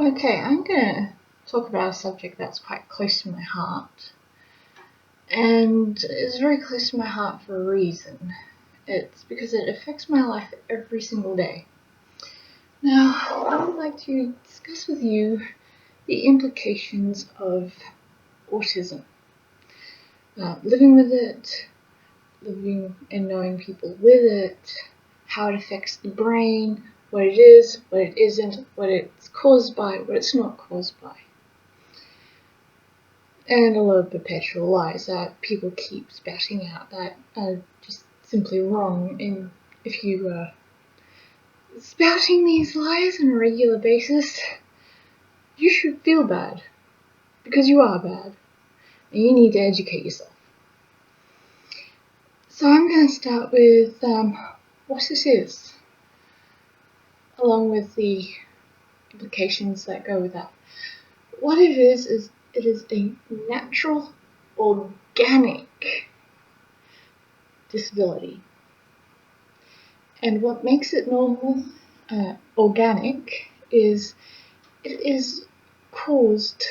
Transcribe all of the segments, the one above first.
Okay, I'm going to talk about a subject that's quite close to my heart. And it's very close to my heart for a reason. It's because it affects my life every single day. Now, I would like to discuss with you the implications of autism. Living with it, living and knowing people with it, how it affects the brain, what it is, what it isn't, what it's caused by, what it's not caused by. And a lot of perpetual lies that people keep spouting out that are just simply wrong. And if you are spouting these lies on a regular basis, you should feel bad, because you are bad, and you need to educate yourself. So I'm going to start with what this is, along with the implications that go with that. What it is it is a natural, organic disability. And what makes it normal, organic, is it is caused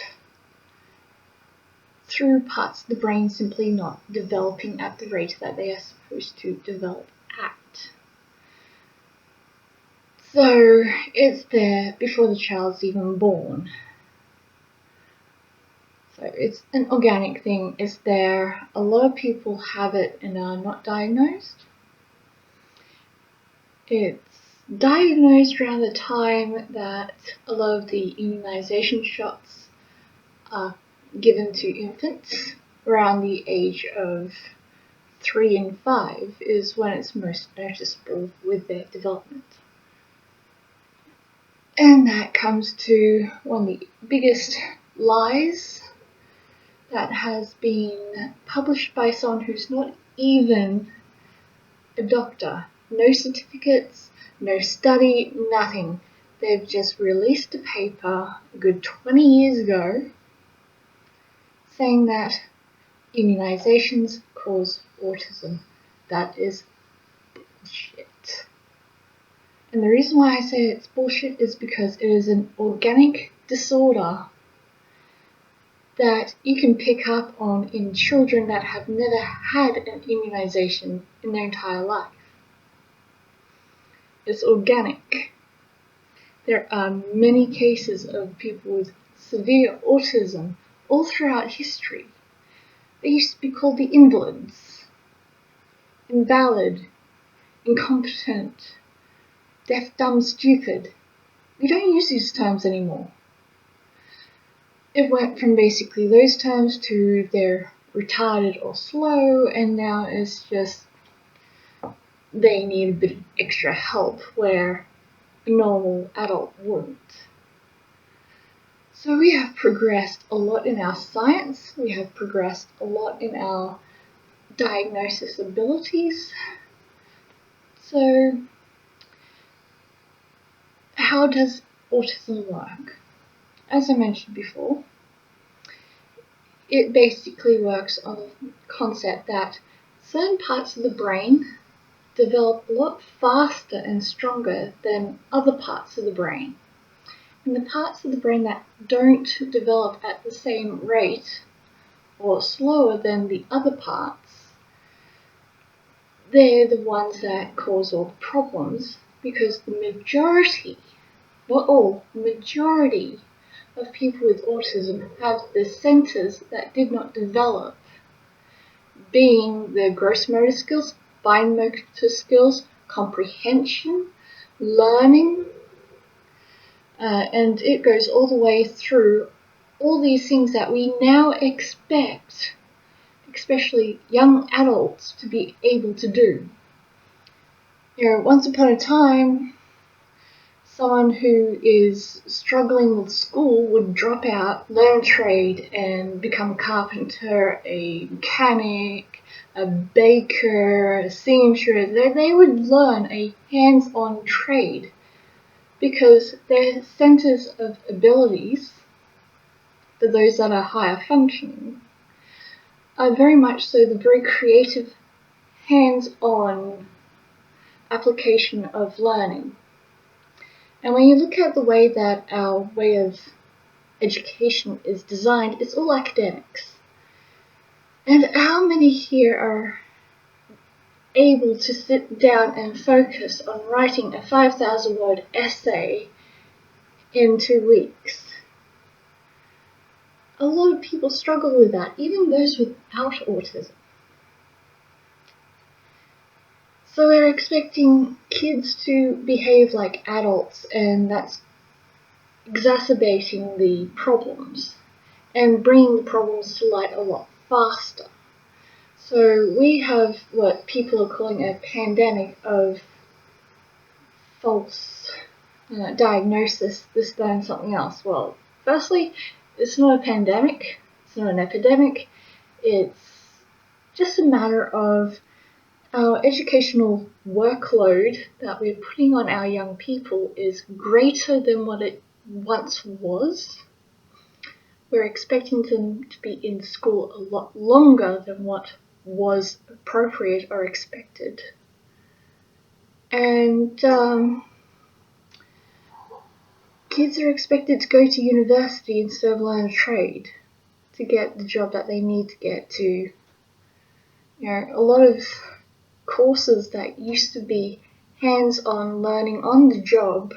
through parts of the brain simply not developing at the rate that they are supposed to develop at. So it's there before the child's even born. So it's an organic thing. It's there. A lot of people have it and are not diagnosed. It's diagnosed around the time that a lot of the immunization shots are given to infants. Around the age of 3 and 5 is when it's most noticeable with their development. And that comes to one of the biggest lies that has been published by someone who's not even a doctor. No certificates, no study, nothing. They've just released a paper a good 20 years ago saying that immunizations cause autism. That is bullshit. And the reason why I say it's bullshit is because it is an organic disorder that you can pick up on in children that have never had an immunization in their entire life. It's organic. There are many cases of people with severe autism all throughout history. They used to be called the invalids, invalid, incompetent, deaf, dumb, stupid. We don't use these terms anymore. It went from basically those terms to they're retarded or slow, and now it's just they need a bit of extra help where a normal adult wouldn't. So we have progressed a lot in our science, we have progressed a lot in our diagnosis abilities. So how does autism work? As I mentioned before, it basically works on the concept that certain parts of the brain develop a lot faster and stronger than other parts of the brain. And the parts of the brain that don't develop at the same rate or slower than the other parts, they're the ones that cause all the problems, because the majority, not all, the majority of people with autism have the centers that did not develop, being the gross motor skills, fine motor skills, comprehension, learning, and it goes all the way through all these things that we now expect, especially young adults, to be able to do. Once upon a time, someone who is struggling with school would drop out, learn a trade, and become a carpenter, a mechanic, a baker, a seamstress. They would learn a hands-on trade because their centers of abilities, for those that are higher functioning, are very much so the very creative, hands-on application of learning. And when you look at the way that our way of education is designed, it's all academics. And how many here are able to sit down and focus on writing a 5,000-word essay in 2 weeks? A lot of people struggle with that, even those without autism. So we're expecting kids to behave like adults, and that's exacerbating the problems and bringing the problems to light a lot faster. So we have what people are calling a pandemic of false diagnosis, this, that, and something else. Well, firstly, it's not a pandemic, it's not an epidemic, it's just a matter of our educational workload that we're putting on our young people is greater than what it once was. We're expecting them to be in school a lot longer than what was appropriate or expected. And kids are expected to go to university instead of learn a trade to get the job that they need to get to. A lot of courses that used to be hands-on learning on the job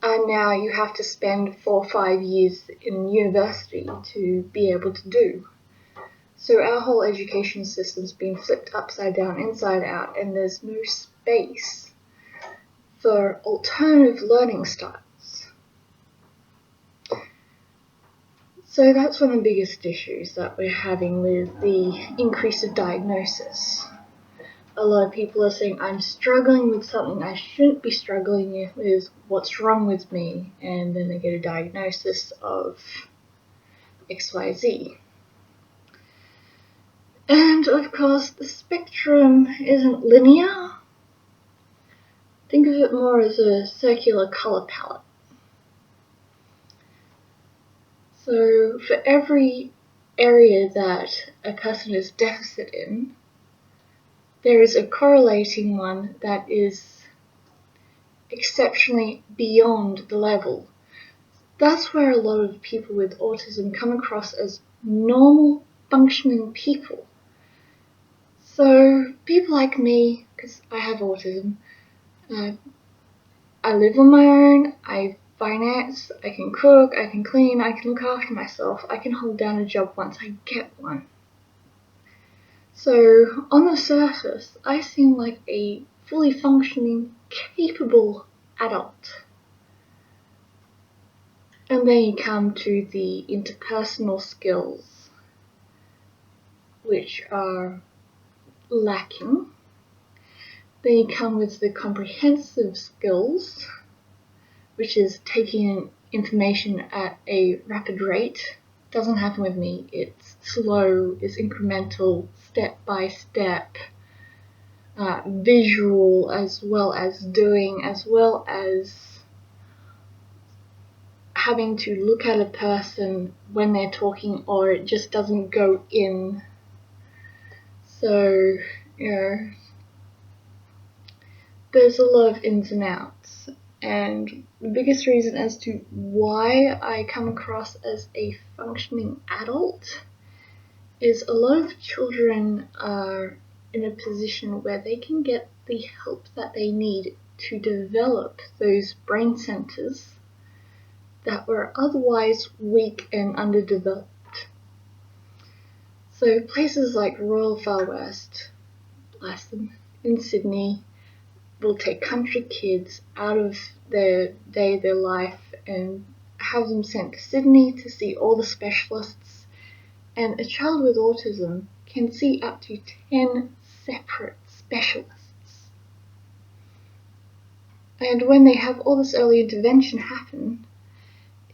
are now you have to spend 4 or 5 years in university to be able to do. So our whole education system's been flipped upside down, inside out, and there's no space for alternative learning styles. So that's one of the biggest issues that we're having with the increase of diagnosis. A lot of people are saying, I'm struggling with something I shouldn't be struggling with, what's wrong with me? And then they get a diagnosis of XYZ. And of course, the spectrum isn't linear. Think of it more as a circular color palette. So for every area that a person is deficit in, there is a correlating one that is exceptionally beyond the level. That's where a lot of people with autism come across as normal, functioning people. So people like me, because I have autism, I live on my own, I finance, I can cook, I can clean, I can look after myself, I can hold down a job once I get one. So on the surface, I seem like a fully functioning, capable adult. And then you come to the interpersonal skills, which are lacking. Then you come with the comprehensive skills, which is taking in information at a rapid rate. Doesn't happen with me. It's slow, it's incremental, step by step, visual as well as doing, as well as having to look at a person when they're talking, or it just doesn't go in. So, there's a lot of ins and outs. And the biggest reason as to why I come across as a functioning adult is a lot of children are in a position where they can get the help that they need to develop those brain centers that were otherwise weak and underdeveloped. So places like Royal Far West, bless them, in Sydney, will take country kids out of their life and have them sent to Sydney to see all the specialists. And a child with autism can see up to 10 separate specialists. And when they have all this early intervention happen,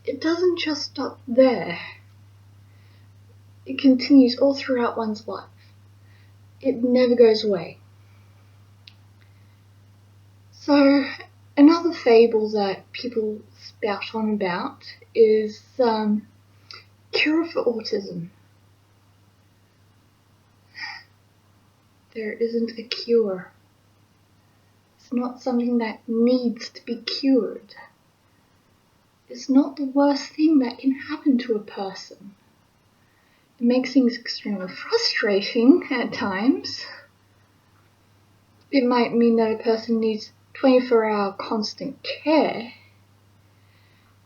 it doesn't just stop there. It continues all throughout one's life. It never goes away. So another fable that people spout on about is cure for autism. There isn't a cure. It's not something that needs to be cured. It's not the worst thing that can happen to a person. It makes things extremely frustrating at times. It might mean that a person needs 24-hour constant care.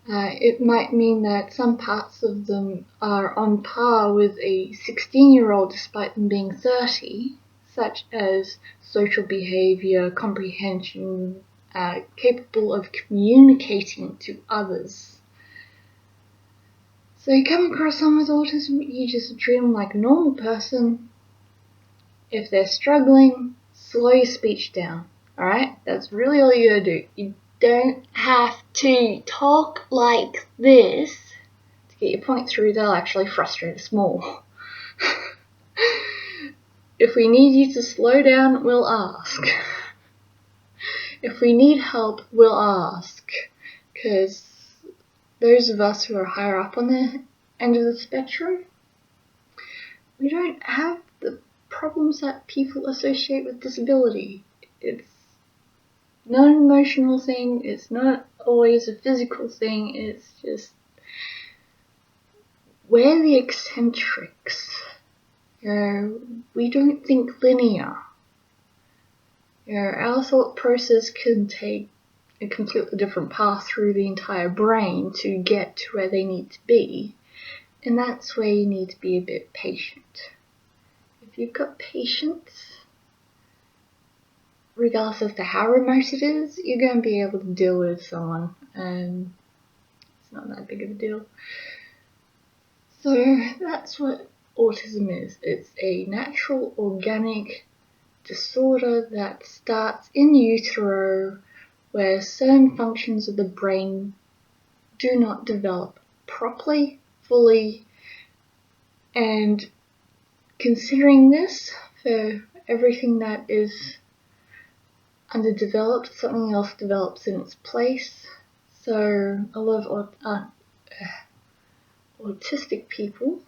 It might mean that some parts of them are on par with a 16-year-old despite them being 30, such as social behavior, comprehension, capable of communicating to others. So you come across someone with autism, you just treat them like a normal person. If they're struggling, slow your speech down, alright? That's really all you gotta do. You don't have to talk like this to get your point through. They'll actually frustrate us more. If we need you to slow down, we'll ask. If we need help, we'll ask. Because those of us who are higher up on the end of the spectrum, we don't have the problems that people associate with disability. It's not an emotional thing, it's not always a physical thing, it's just we're the eccentrics. We don't think linear. Our thought process can take a completely different path through the entire brain to get to where they need to be, and that's where you need to be a bit patient. If you've got patience, regardless as to how remote it is, you're going to be able to deal with someone, and it's not that big of a deal. So that's what autism is. It's a natural, organic disorder that starts in utero, where certain functions of the brain do not develop properly, fully, and considering this for everything that is underdeveloped, something else develops in its place. So a lot of autistic people,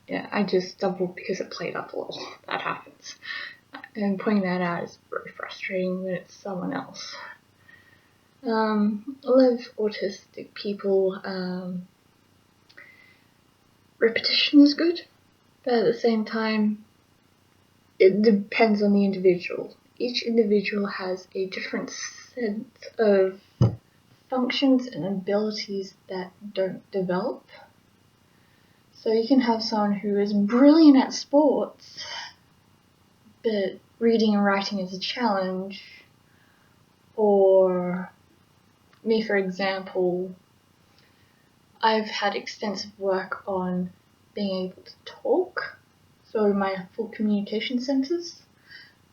I just doubled because it played up a little. That happens. And pointing that out is very frustrating when it's someone else. A lot of autistic people, repetition is good, but at the same time, it depends on the individual. Each individual has a different set of functions and abilities that don't develop. So you can have someone who is brilliant at sports, but reading and writing is a challenge. Or me, for example, I've had extensive work on being able to talk. So my full communication centers,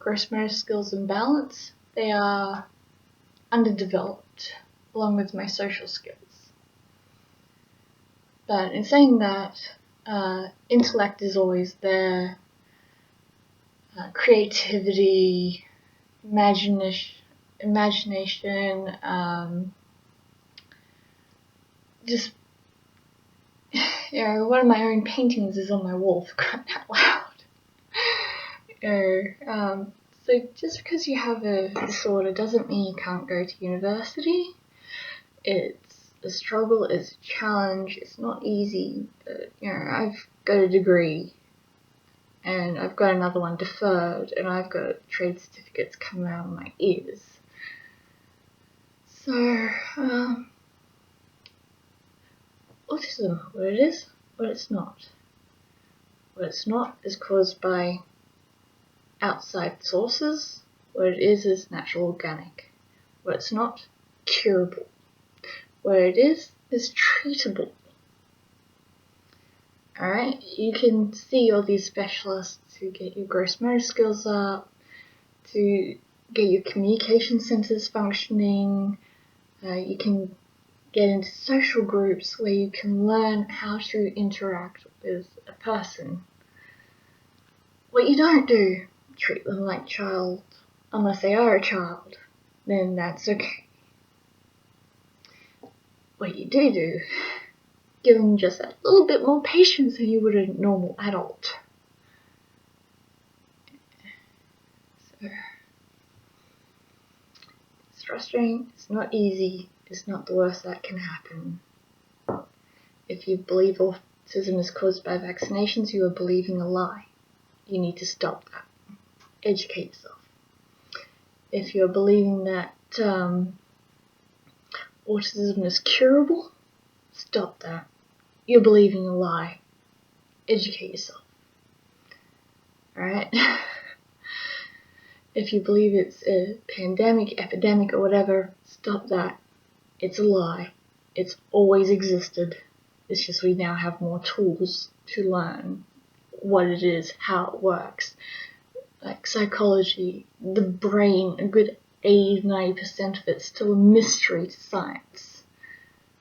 gross motor skills and balance, they are underdeveloped, along with my social skills. But in saying that, intellect is always there, creativity, imagination, just, one of my own paintings is on my wall, for crying out loud. So just because you have a disorder doesn't mean you can't go to university. It's a struggle, it's a challenge, it's not easy, but I've got a degree and I've got another one deferred and I've got trade certificates coming out of my ears. So, autism, what it is, what it's not. What it's not is caused by outside sources. What it is natural organic. What it's not, curable. What it is treatable. Alright, you can see all these specialists to get your gross motor skills up, to get your communication centers functioning. You can get into social groups where you can learn how to interact with a person. What you don't do, treat them like a child, unless they are a child, then that's okay. What you do, give them just a little bit more patience than you would a normal adult. So, frustrating, it's not easy, it's not the worst that can happen. If you believe autism is caused by vaccinations, you are believing a lie. You need to stop that. Educate yourself. If you're believing that autism is curable, stop that. You're believing a lie. Educate yourself. Alright? If you believe it's a pandemic, epidemic, or whatever, stop that. It's a lie. It's always existed. It's just we now have more tools to learn what it is, how it works. Like psychology, the brain, a good 80-90% of it's still a mystery to science.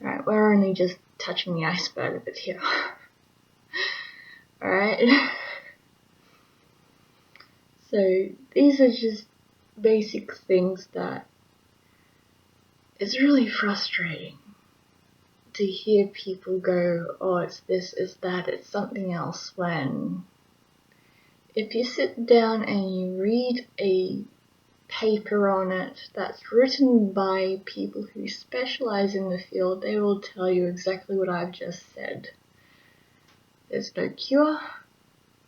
Right, we're only just touching the iceberg of it here. Alright? So these are just basic things that it's really frustrating to hear people go, oh, it's this, it's that, it's something else, when if you sit down and you read a paper on it that's written by people who specialize in the field, they will tell you exactly what I've just said. There's no cure.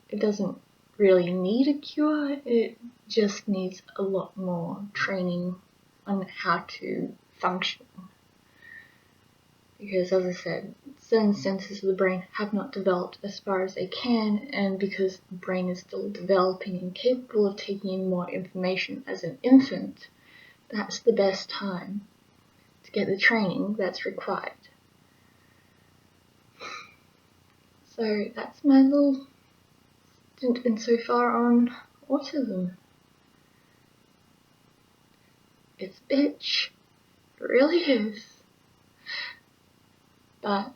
It doesn't really need a cure. It just needs a lot more training on how to function. Because, as I said, certain senses of the brain have not developed as far as they can, and because the brain is still developing and capable of taking in more information as an infant, that's the best time to get the training that's required. So that's my little stint insofar on autism. It's a bitch. It really is. But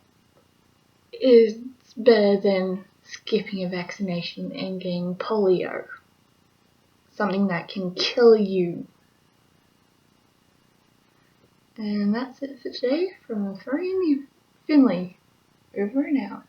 it's better than skipping a vaccination and getting polio. Something that can kill you. And that's it for today from Finley. Over and out.